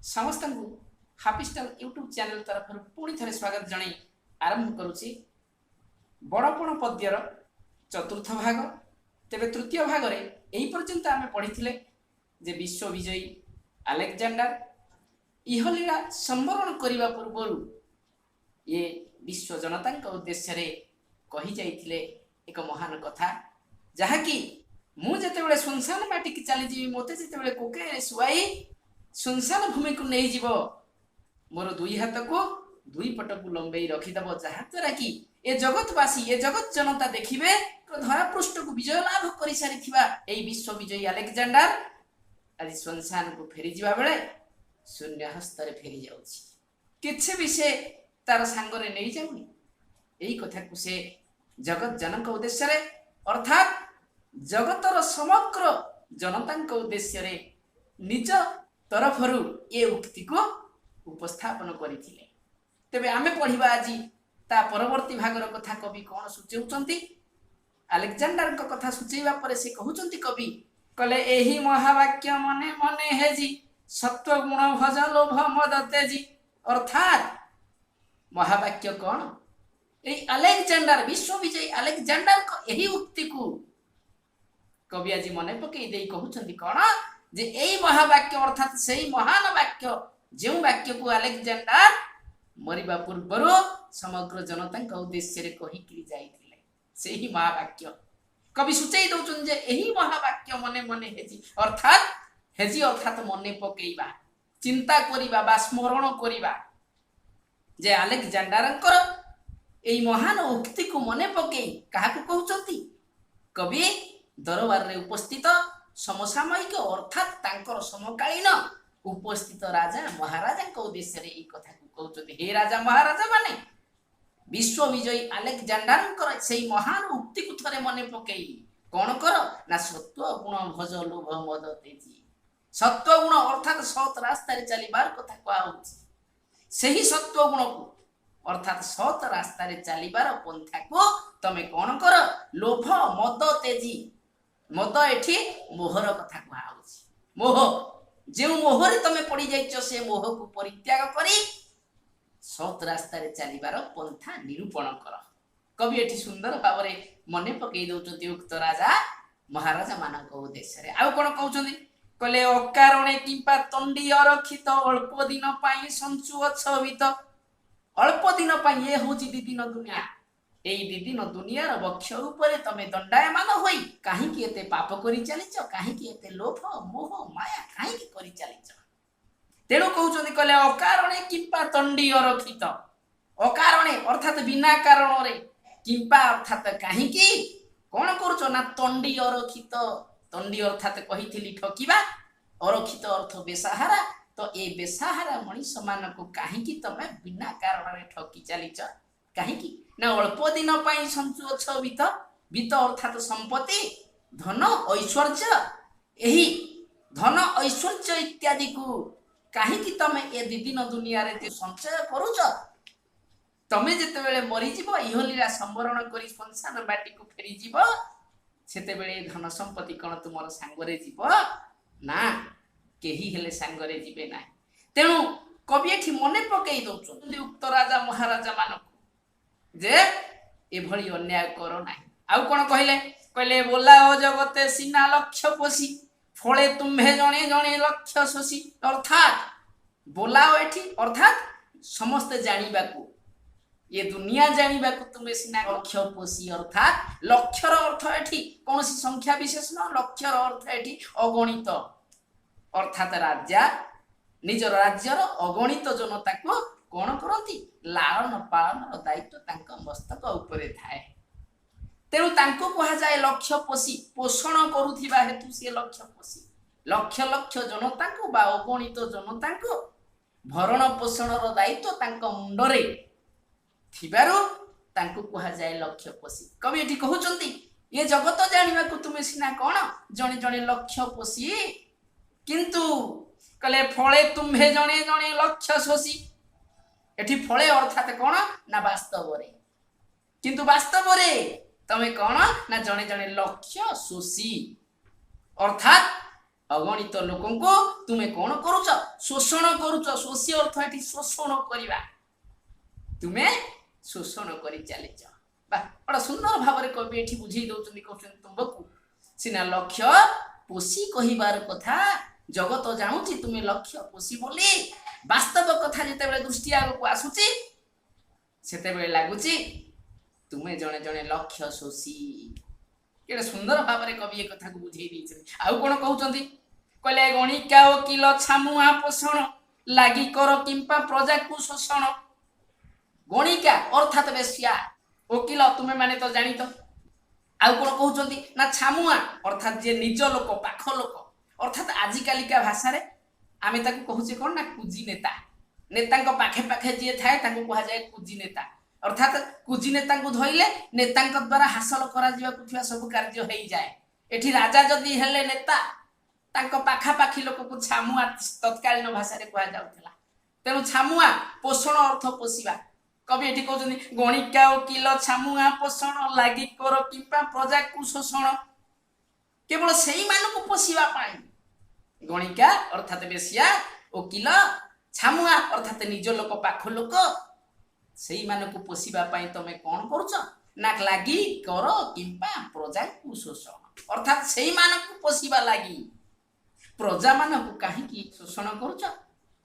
समस्त happy style YouTube channel तरफ पुणी थे स्वागत जन आरंभ करुच्ची बड़पण पद्यर चतुर्थ भाग। तेरे तृतीय भाग में यही पर्यंत आम पढ़ी जे विश्व विजयी आलेक्जेंडर इहलीला संवरण करने पूर्व ये विश्व जनता उद्देश्य कही जाइए एक महान कथा जहाँकि मुझे सुनसान माटी की चलीजी मत जो कोके शुआई सुनसान भूमि को नहीं जीव मोर दुई हाथ को दुई पट को लंबे रखीदेव जहाद्वारा कि ए जगतवासी ए जगत जनता देखिए धरा पृष्ठ को विजय लाभ कर सारी विश्व विजयी आलेक्जेंडर आज सुनसान को फेरी जा बेले शून्य हस्त फेरी जाऊँ भी से तार सांगरे नहीं जाऊनी यही कथा को से जगत जनक उद्देश्य अर्थात जगतर समग्र जनता उद्देश्य निज तरफ ये उक्ति को उपस्थापन करथिले। तेबे आमे पढ़िबा आज ता परवर्ती भागर कथा कवि कौन सूचौचंती आलेक्जेंडर को कथा सूचैबा पर से कहउचंती कवि कले एही महावाक्य मने मने हेजी सत्व गुण भज लोभ मद तेजी। अर्थात महावाक्य कौन ए आलेक्जेंडर विश्व विजयी आलेक्जेंडर को यही उक्ति को कवि आज मन पकई दे कहउचंती कौन जे यही महावाक्य अर्थात सही महान वाक्य जो वाक्य को आलेक्जेंडर मरिबा पूर्व समग्र जनता उद्देश्य कही जाइथिले से ही महावाक्य कवि सूचई दउचन जे यही महावाक्य मने मने हेजी अर्थात मने पकेइबा चिंता करिबा बा स्मरण करिबा जे आलेक्जेंडरंकर एई महान उक्ति को मने पकेई काहाकू कहउचंती कवि दरबार रे उपस्थित समसामयिक अर्थात तांकर समकालीन उपस्थित राजा महाराजा उद्देश्य रे कथा को कहते हे राजा महाराजा माने विश्व विजयी आलेक्जेंडर से महान उक्ति को थरे मने पकई कौन कर ना सत्व गुण भज लोभ मद तेजी। सत्व गुण अर्थात सत रास्ता चलीबार कथा कहउछि सही सत्व गुण को अर्थात सत रास्ता चलीबार पंथा को तमे कौन कर लोभ मद तेजी। मद एठी मोहर कथा कहउछि मोह जो मोहरे तमे पड़ी जाइछ से मोह को परित्याग करी सत रास्ता चलीबार पंथा निरूपण कर। कवि एठी सुंदर भाव मने पकई दउचंती उक्त राजा महाराजा मानक उद्देश्य आउ कोन कहउचंती कले अकारणे किंपा तंडी अरक्षित अल्प दिन पाई संचु अछवित। अल्प दिन पाई ये होची दी दिन दुनिया एई दी दिन दुनियार वक्ष ऊपर तमे दंडायमान होई काहेकि एते पाप करी चलीच काहेकि एते लोभ मोह माया काहेकि करी चलीच। तेणु कहउचंदी कले अकारणे किंपा तंडी अरक्षित अकारणे अर्थात बिना कारण रे किंपा अर्थात काहेकि कोन करूछ ना तंडी अरक्षित तंडी अर्थात कहिथिली ठकिबा अरक्षित अर्थ बेसहारा तो ए बेसहारा मनीष मान को काहेकि तमे बिना कारण रे ठकी चलीच काहेकि ना अल्प दिन पाई संचु अछ वित्त अर्थात संपत्ति धन ऐश्वर्य यही धन ऐश्वर्य इत्यादि को काहेकि तमे ए दिन दुनिया रे संचय करूछ तमे जेते बेले मरी जीवो इहलीला संवरण करी संसार बाटी को फेरी जीवो सेते बेले धन संपत्ति कोन तुमर सांगरे जीवो ना केही हेले सांगरे जीवे ना। तेणु कवि एठी मने पकई दउछ उक्त राजा महाराजा मानक जे एभली अन्याय करो ना। आउ कोन कहले बोला ओ जगते सीना लक्ष्य पोसी फळे तुम्हे जणे जणे लक्ष्य शोषी। अर्थात बोलाओ एठी अर्थात समस्त जानिबा को ये दुनिया जानिबा को तुम्हें सीना लक्ष्य पोसी अर्थात लक्ष्यर अर्थ एठी कौन सी संख्या विशेष न लक्ष्यर अर्थ एठी अगणित अर्थात राजा निजर राज्यर अगणित जनता को कौन करती लालन पालन दायित्व तांको मस्तक उपरे थाए। तेणु तांको कहा जाए लक्ष्य पोषी पोषण करुथिबा हेतु से लक्ष्य पोषी लक्ष लक्ष जनता को बा अगणित जनता को भरण पोषण दायित्व तांको मुंडरे थिबारु तांको कहा जाए लक्ष्य पोषी। कवि एठी कहउचंती ये जगत जानिबा को तुमे सिना कोन जणे जणे लक्ष्य पोषी किंतु कले फळे तुम्हे जणे जणे लक्ष्य शोषी। एठी फळे अर्थात कोन ना वास्तव रे किंतु वास्तव रे तमे कोन ना जणे जणे लक्ष्य शोषी। अर्थात अगणित लोकन को तुम्हें कौन करुच शोषण करुच शोषी अर्थ एठी शोषण करिबा तुम्हें शोषण करी चलीच बड़ा सुंदर भाव में कवि एठी बुझेई दउछन्ती कहउछन्ती तुमको सिना लक्ष्य पोषी कहिबार कथा जगत जानुची तुम्हें लक्ष्य पोषी बोली वास्तव कथा जेतेबेले दृष्टि आगको आसुची सेतेबेले लागुची तुम्हें जने जने लक्ष्य शोषी केडे सुंदर भाव में कवि ए कथा को बुझेई दैछन्ती आउ कोन कहउछन्ती कहले गणिका वकील छामुआ पोषण लागी कर किंपा प्रजा को शोषण गणिका अर्थात बेश्या वकील तुम्हें माने तो जानी तो आउ कोन कहउछन्ती ना छामुआ अर्थात जे निज लोक पाख लोक अर्थात आजिकालिका भाषा रे आमे ताको कहूचे कोन ना कुजी नेता नेता पाखे पाखे जे थाए ताको कहा जाए कुजी नेता अर्थात कुजी नेता को धोइले नेता द्वारा हासिल करा जिवाकु थिया सब कार्य होई जाए एठी राजा जदी हेले नेता तांको पाखा पाखी लोक को छामुआ तत्कालीन भाषा रे कहा जाउथला तेनु छामुआ पोषण अर्थ पोषिबा कवि एठी कहउछन्ती गणिका वकील छामुआ पोषण लागि कर किंपा प्रजा को शोषण केवल सेही मानको पोषिबा पाई गणिका अर्थात बेसिया वकील छामुआ अर्थात निज लोक पाख लोक सेही मानको पोषिबा पाई तमे कोन करूछ ना लागि कर किंपा प्रजा को शोषण अर्थात सेही मानको पोषिबा लागि प्रजा मानको काहीकि शोषण करूछ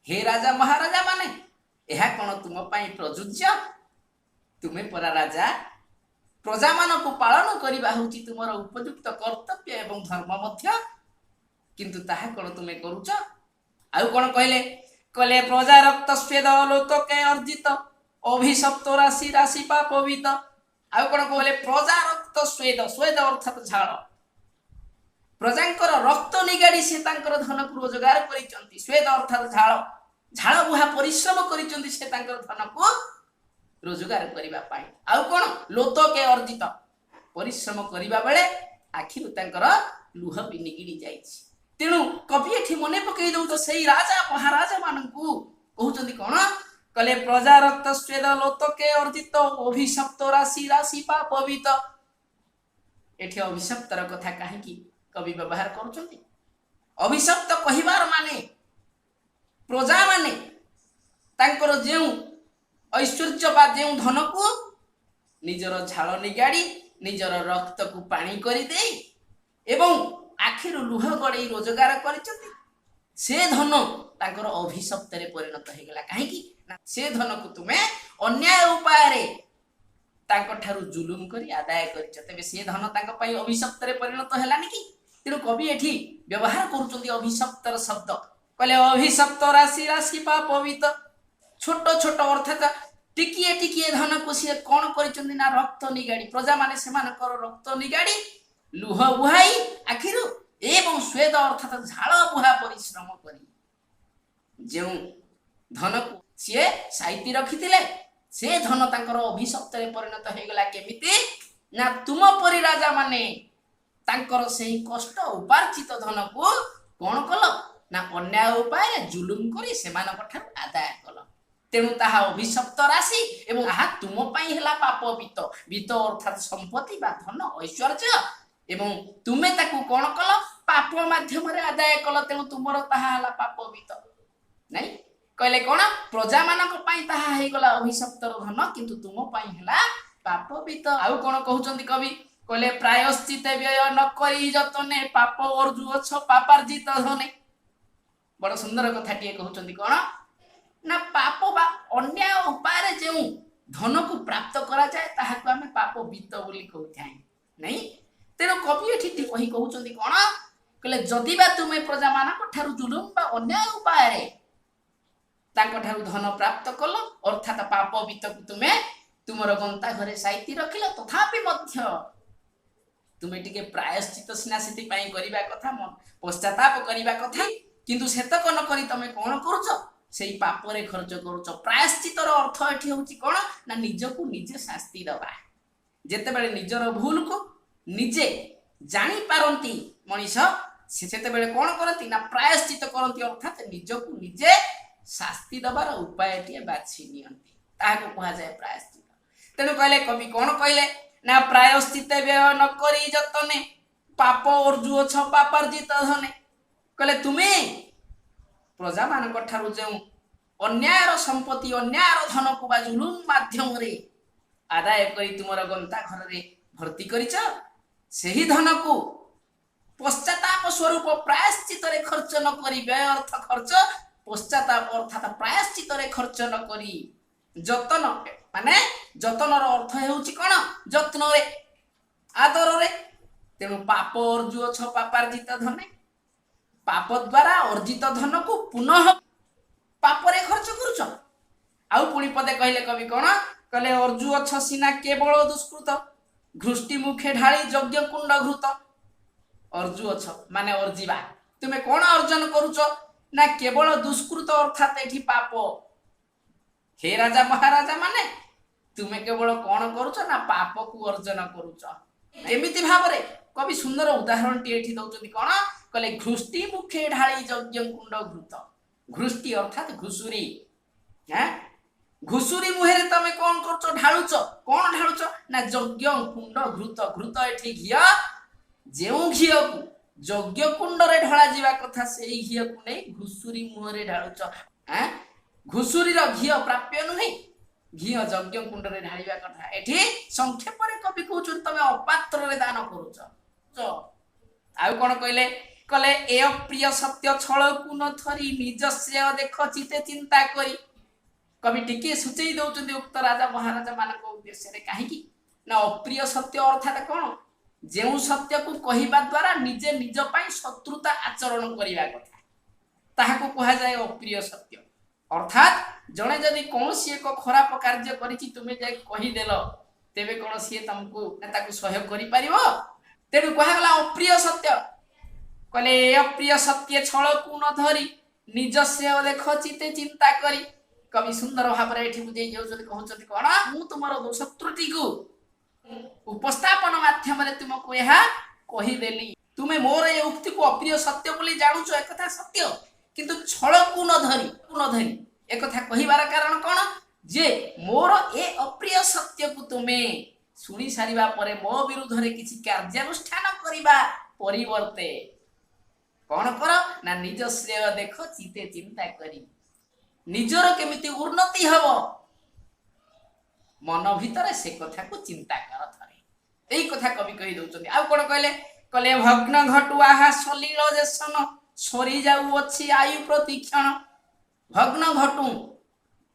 हे राजा महाराजा माने एहा कोन तुम पाई प्रयोज्य तुमे परा राजा प्रजा मानको पालन करिबा होची तुमर उपयुक्त कर्तव्य एवं धर्म मध्य किंतु ताहा कोन तुमे करूछ आउ कोन कहले प्रजा रक्त स्वेद लोतके अर्जित अभिशप्त राशि राशि पापवित आउ कोन कहले प्रजा रक्त स्वेद स्वेद अर्थात झाड़ प्रजांकर रक्त निगाड़ी से तांकर धन को रोजगार करिचंती स्वेद अर्थात झाड़ झाड़ बुहा परिश्रम करिचंती से तांकर धन को रोजगार करिबा पाई आउ कोन लोतके अर्जित परिश्रम करिबा बेले आखिरु तांकर लुह भी निगिड़ी जाइछि तेणु कवि एठी मने पकई दउ तो सेही राजा महाराजा माननकु कहउचंती कोन कले प्रजा रक्त स्वेद लोतके अर्जित अभिशप्त राशि राशि पापवित एठी अभिशप्तर कथा काहेकि कवि व्यवहार करुचंती अभिशप्त कहिबार माने प्रजा माने तांकर जेउ ऐश्वर्य बा जेउ धन को निजर झाड़ निगाड़ी निजर रक्त को पानी करी दे एवं आखिर लुह गड़े रोजगार करिचंती से धन तांकर अभिशप्त रे परिणत हे गेला काहे कि से धन को तुमे अन्याय उपाय रे तांको ठारू जुलुम करी आदाय करिच तबे से धन तांको पई अभिशप्त रे परिणत हेलानी कि तेणु कवि एठी व्यवहार करुचंती अभिशप्तर शब्द कहले अभिशप्त राशि राशि पापवित छोट छोट अर्थात टिकिए टिकिए धन को सी कोन करिचंती ना रक्त निगाड़ी प्रजा माने सेमानकर रक्त निगाड़ी लुह बुहाई आखिर एवं स्वेद अर्थात झाड़ बुहा परिश्रम करी जे धन को सी साइती रखिथिले से धन तांकर अभिशप्त रे परिणत हे गेला केमिति ना तुम परि राजा माने तांकर सेही कष्ट उपार्जित धन को कोन कल ना अन्याय उपाय जुलुम करी सेमानक ठार आदाय कल तेणु ताहा अभिशप्त राशि एवं आहा तुम पाई हेला पाप वित्त वित्त अर्थात संपत्ति बा धन ऐश्वर्य एवं तुमे ताकू कोन कल पाप माध्यम रे आदाय कल तेणु तुमर ताहा हेला पाप वित्त नै कहले कोन प्रजा मानक पाई ताहा हे गला अभिशप्तर धन किंतु तुम पाई हेला पाप वित्त आउ कोन कहउचंती कवि कहले प्रायश्चित व्यय न करी जतने पाप अर्जु छ पापार्जित धने बड़ सुंदर कथाटिए कहउचंती कोन ना पाप बा अन्याय उपाय रे जेउ धन को प्राप्त करा जाए ताहा को हमें पाप वित्त बोली कहउथाई नै तेनो कवि एठी कहि कहउचंती कोन कहले जदि बा तुमे प्रजा मानक ठारू जुलुम बा अन्याय उपाय रे तांको ठारू धन प्राप्त कल अर्थात पाप वित्त को तुमे तुमर गंता घरे साइती रखिल तथापि मध्य तुमे टिके प्रायश्चित सिना सेति पई करिबा कथा मन पश्चाताप करिबा कथा किंतु सेतक न करी तमे कोन करूछ सेही पाप रे खर्च करूछ प्रायश्चितर अर्थ एठी होची कोन ना निजको निजे शास्ति दबा जेते बेले निजर भूल को निजे जानी पारंती मनीष सेते बेले कोन करंती ना प्रायश्चित करंती अर्थात निजको निजे शास्ति दबार उपाय टिए बाछि नियंती ताको कहा जाय प्रायश्चित तेनु कहले कवि कोन कहले ना प्रायश्चित व्यय न करी जतने पाप अर्जु छ पापार्जित धने କହିଲେ ତୁମେ ପ୍ରଜା ମାନଙ୍କ ଠାରୁ ଯେଉଁ ଅନ୍ୟାୟର ସମ୍ପତ୍ତି ଅନ୍ୟାୟର ଧନକୁ ବା ଜୁଲୁମ ମାଧ୍ୟମରେ ଆଦାୟ କରି ତୁମର ଗନ୍ତା ଘରରେ ଭର୍ତ୍ତି କରିଛ, ସେହି ଧନକୁ ପଶ୍ଚାତାପ ସ୍ୱରୂପ ପ୍ରାୟଶ୍ଚିତରେ ଖର୍ଚ୍ଚ ନ କରି, ବ୍ୟୟ ଅର୍ଥ ଖର୍ଚ୍ଚ, ପଶ୍ଚାତାପ ଅର୍ଥାତ ପ୍ରାୟଶ୍ଚିତରେ ଖର୍ଚ୍ଚ ନ କରି ଯତନ, ମାନେ ଯତନର ଅର୍ଥ ହେଉଛି କଣ? ଯତ୍ନରେ, ଆଦରରେ। ତେଣୁ ପାପ ଅର୍ଜୁଅଛ ପାପାର୍ଜିତ ଧନେ, ପାପ ଦ୍ୱାରା ଅର୍ଜିତ ଧନକୁ ପୁନଃ ପାପରେ ଖର୍ଚ୍ଚ କରୁଛ। ଆଉ ପୁଣି ପଦେ କହିଲେ କବି କଣ କହିଲେ? ଅର୍ଜୁଅଛ ସିନା କେବଳ ଦୁଷ୍କୃତ, ଘୃଷ୍ଟି ମୁଖେ ଢାଳି ଯଜ୍ଞ କୁଣ୍ଡ ଘୃତ। ଅର୍ଜୁଅଛ ମାନେ ଅର୍ଜିବା, ତୁମେ କଣ ଅର୍ଜନ କରୁଛ? ନା କେବଳ ଦୁଷ୍କୃତ ଅର୍ଥାତ ଏଠି ପାପ। ହେ ରାଜା ମହାରାଜା ମାନେ ତୁମେ କେବଳ କଣ କରୁଛ? ନା ପାପକୁ ଅର୍ଜନ କରୁଛ। ଏମିତି ଭାବରେ କବି ସୁନ୍ଦର ଉଦାହରଣଟି ଏଠି ଦଉଛନ୍ତି। କଣ କହିଲେ? ଘୃଷ୍ଟି ମୁଖେ ଢାଳି ଯଜ୍ଞ କୁଣ୍ଡ ଘୃତ। ଘୃଷ୍ଟି ଅର୍ଥାତ ଘୁଷୁରୀ। ଘୁଷୁରୀ ମୁହେରେ ତମେ କଣ କରୁଛ? ଢାଳୁଛ। କଣ ଢାଳୁଛ? ନା ଯଜ୍ଞ କୁଣ୍ଡ ଘୃତ। ଘୃତ ଏଠି ଘିଅ। ଯେଉଁ ଘିଅକୁ ଯଜ୍ଞ କୁଣ୍ଡରେ ଢଳା ଯିବା କଥା ସେଇ ଘିଅକୁ ନେଇ ଘୁଷୁରୀ ମୁହଁରେ ଢାଳୁଛ। ଘୁଷୁରୀର ଘିଅ ପ୍ରାପ୍ୟ ନୁହେଁ, ଘିଅ ଯଜ୍ଞ କୁଣ୍ଡରେ ଢାଳିବା କଥା। ଏଠି ସଂକ୍ଷେପରେ କବି କହୁଛନ୍ତି ତମେ ଅପାତ୍ରରେ ଦାନ କରୁଛ। ଆଉ କଣ କହିଲେ? କହିଲେ ଏ ଅପ୍ରିୟ ସତ୍ୟ ଛଳକୁ ନ ଥରି ନିଜ ଶ୍ରେୟ ଦେଖ ଚିତେ ଚିନ୍ତା କରି। କବି ଟିକେ ସୂଚେଇ ଦଉଛନ୍ତି ଉକ୍ତ ରାଜା ମହାରାଜା ମାନଙ୍କ ଉଦ୍ଦେଶ୍ୟରେ। କାହିଁକି ନା ଅପ୍ରିୟ ସତ୍ୟ ଅର୍ଥାତ କଣ? ଯେଉଁ ସତ୍ୟକୁ କହିବା ଦ୍ୱାରା ନିଜେ ନିଜ ପାଇଁ ଶତ୍ରୁତା ଆଚରଣ କରିବା କଥା, ତାହାକୁ କୁହାଯାଏ ଅପ୍ରିୟ ସତ୍ୟ। ଅର୍ଥାତ ଜଣେ ଯଦି କୌଣସି ଏକ ଖରାପ କାର୍ଯ୍ୟ କରିଛି ତୁମେ ଯାଇ କହିଦେଲ, ତେବେ କଣ ସିଏ ତମକୁ ତାକୁ ସହ୍ୟ କରିପାରିବ? ତେଣୁ କୁହାଗଲା ଅପ୍ରିୟ ସତ୍ୟ। କହିଲେ ଏ ଅପ୍ରିୟ ସତ୍ୟ ଛଳକୁ ନ ଧରି ନିଜ ଶ୍ରେୟ ଦେଖ ଚିତେ ଚିନ୍ତା କରି। କବି ସୁନ୍ଦର ଭାବରେ ଏଠି ବୁଝେଇ ଯାଉଛନ୍ତି, କହୁଛନ୍ତି କଣ? ମୁଁ ତୁମର ଦୋଷ ତ୍ରୁଟିକୁ ଉପସ୍ଥାପନ ମାଧ୍ୟମରେ ତୁମକୁ ଏହା କହିଦେଲି। ତୁମେ ମୋର ଏ ଉକ୍ତିକୁ ଅପ୍ରିୟ ସତ୍ୟ ବୋଲି ଜାଣୁଛ, ଏକଥା ସତ୍ୟ, କିନ୍ତୁ ଛଳକୁ ନ ଧରି ଏକଥା କହିବାର କାରଣ କଣ? ଯେ ମୋର ଏ ଅପ୍ରିୟ ସତ୍ୟକୁ ତୁମେ ଶୁଣି ସାରିବା ପରେ ମୋ ବିରୁଦ୍ଧରେ କିଛି କାର୍ଯ୍ୟାନୁଷ୍ଠାନ କରିବା ପରିବର୍ତ୍ତେ କଣ କର? ନା ନିଜ ଶ୍ରେୟ ଦେଖ ଚିତେ ଚିନ୍ତା କରି, ନିଜର କେମିତି ଉନ୍ନତି ହବ ମନ ଭିତରେ ସେ କଥାକୁ ଚିନ୍ତା କର ଥରେ। ଏଇ କଥା କବି କହି ଦଉଛନ୍ତି। ଆଉ କଣ କହିଲେ? କହିଲେ ଭଗ୍ନ ଘଟୁ ଆହା ସଲିଳ ଯେସନ, ସରି ଯାଉଅଛି ଆୟୁ ପ୍ରତିକ୍ଷଣ। ଭଗ୍ନ ଘଟୁ,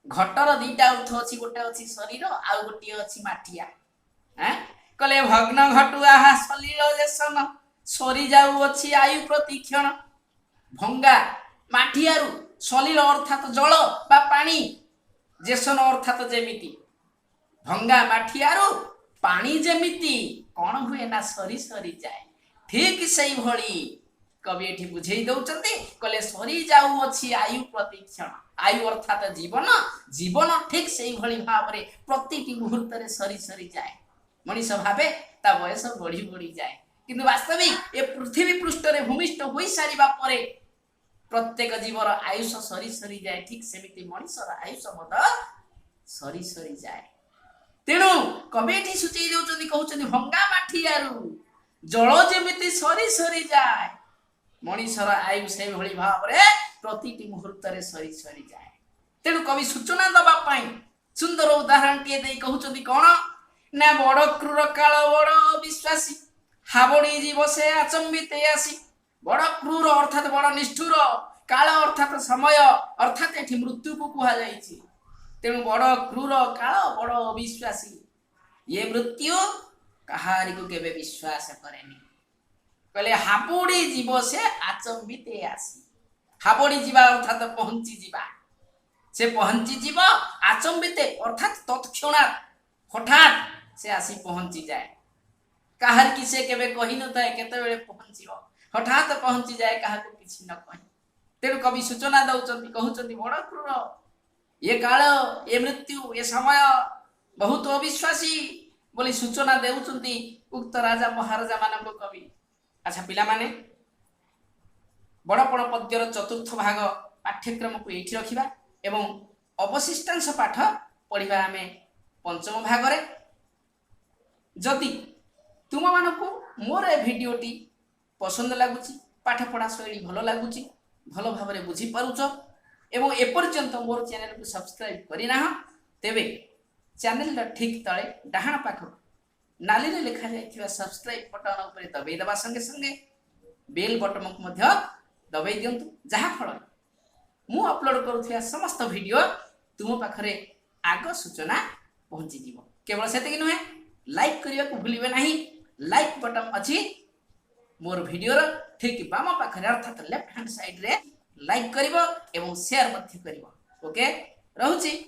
ଘଟର ଦିଟା ଅର୍ଥ ଅଛି, ଗୋଟେ ଅଛି ଶରୀର, ଆଉ ଗୋଟିଏ ଅଛି ମାଠିଆ। କହିଲେ ଭଗ୍ନ ଘଟୁ ଆହା ସଲିଳ ଯେସନ, ସରି ଯାଉଅଛି ଆୟୁ ପ୍ରତିକ୍ଷଣ। ଭଙ୍ଗା ମାଠିଆରୁ, ସଲିଳ ଅର୍ଥାତ ଜଳ ବା ପାଣି, ଯେସନ ଅର୍ଥାତ ଯେମିତି। ଭଙ୍ଗା ମାଠିଆରୁ ପାଣି ଯେମିତି କଣ ହୁଏ? ନା ସରି ସରି ଯାଏ। ଠିକ ସେଇଭଳି କବି ଏଠି ବୁଝେଇ ଦଉଛନ୍ତି। କହିଲେ ସରି ଯାଉଅଛି ଆୟୁ ପ୍ରତିକ୍ଷଣ। ଆୟୁ ଅର୍ଥାତ ଜୀବନ, ଜୀବନ ଠିକ ସେଇଭଳି ଭାବରେ ପ୍ରତିଟି ମୁହୂର୍ତ୍ତରେ ସରି ସରି ଯାଏ। ମଣିଷ ଭାବେ ତା ବୟସ ବଢି ବଢି ଯାଏ, କିନ୍ତୁ ବାସ୍ତବିକ ଏ ପୃଥିବୀ ପୃଷ୍ଠରେ ଭୂମିଷ୍ଠ ହୋଇ ସାରିବା ପରେ ପ୍ରତ୍ୟେକ ଜୀବର ଆୟୁଷ ସରି ସରି ଯାଏ। ଠିକ ସେମିତି ମଣିଷର ଆୟୁଷ ମଧ୍ୟ ସରି ସରି ଯାଏ। ତେଣୁ କବି ଏଠି ସୂଚେଇ ଦେଉଛନ୍ତି, କହୁଛନ୍ତି ଭଙ୍ଗା ମାଠିଆରୁ ଜଳ ଯେମିତି ସରି ସରି ଯାଏ, ମଣିଷର ଆୟୁ ସେଇଭଳି ଭାବରେ ପ୍ରତିଟି ମୁହୂର୍ତ୍ତରେ ସରି ସରି ଯାଏ। ତେଣୁ କବି ସୂଚନା ଦେବା ପାଇଁ ସୁନ୍ଦର ଉଦାହରଣଟିଏ ଦେଇ କହୁଛନ୍ତି କଣ? ନା ବଡ କ୍ରୂର କାଳ ବଡ ଅବିଶ୍ୱାସୀ, ହାବଡି ଯିବ ସେ ଆଚମ୍ବିତେ ଆସି। ବଡ କ୍ରୂର ଅର୍ଥାତ ବଡ ନିଷ୍ଠୁର, କାଳ ଅର୍ଥାତ ସମୟ, ଅର୍ଥାତ ଏଠି ମୃତ୍ୟୁକୁ କୁହାଯାଇଛି। ତେଣୁ ବଡ କ୍ରୂର କାଳ ବଡ ଅବିଶ୍ୱାସୀ, ଇଏ ମୃତ୍ୟୁ କାହାରିକୁ କେବେ ବିଶ୍ୱାସ କରେନି। କହିଲେ ହାବୁଡି ଯିବ ସେ ଆଚମ୍ବିତେ ଆସି। ହାବୁଡି ଯିବା ଅର୍ଥାତ ପହଞ୍ଚି ଯିବା, ସେ ପହଞ୍ଚି ଯିବ। ଆଚମ୍ବିତେ ଅର୍ଥାତ ତତ୍କ୍ଷଣାତ୍, ହଠାତ୍ ସେ ଆସି ପହଞ୍ଚିଯାଏ। କାହାରିକି ସେ କେବେ କହିନଥାଏ କେତେବେଳେ ପହଞ୍ଚିବ, ହଠାତ୍ ପହଞ୍ଚିଯାଏ କାହାକୁ କିଛି ନ କହି। ତେଣୁ କବି ସୂଚନା ଦଉଛନ୍ତି, କହୁଛନ୍ତି ବଡ କ୍ରୂର ଏ କାଳ, ଏ ମୃତ୍ୟୁ, ଏ ସମୟ ବହୁତ ଅବିଶ୍ୱାସୀ ବୋଲି ସୂଚନା ଦେଉଛନ୍ତି ଉକ୍ତ ରାଜା ମହାରାଜା ମାନଙ୍କୁ କବି। ଆଚ୍ଛା ପିଲାମାନେ, ବଡ଼ପଣ ପଦ୍ୟର ଚତୁର୍ଥ ଭାଗ ପାଠ୍ୟକ୍ରମକୁ ଏଇଠି ରଖିବା ଏବଂ ଅବଶିଷ୍ଟାଂଶ ପାଠ ପଢ଼ିବା ଆମେ ପଞ୍ଚମ ଭାଗରେ। ଯଦି ତୁମମାନଙ୍କୁ ମୋର ଏ ଭିଡ଼ିଓଟି ପସନ୍ଦ ଲାଗୁଛି पाठपढ़ा शैली भल लगुच भल भाव में बुझीपारुच एवं एपर्यंत मोर चैनल को सब्सक्राइब करना तेबे चैनल ठीक तले डाहाण पाख नाली रे लिखा जाइथिबा सब्सक्राइब बटन उपरे दबाई देवा संगे संगे बेल बटन को मध्य दबाई दियंतु जहा फल मु अपलोड करुथिया समस्त वीडियो तुम पाखरे आग सूचना पहुंची जीव केवल सेतिक नुहे लाइक करिया को भूलिबे नाही लाइक बटन अछि मोर वीडियो रो ठीक बाम पाखरे अर्थात लेफ्ट हैंड साइड रे लाइक करिवो एवं शेयर मध्य करिवो ओके रहूची।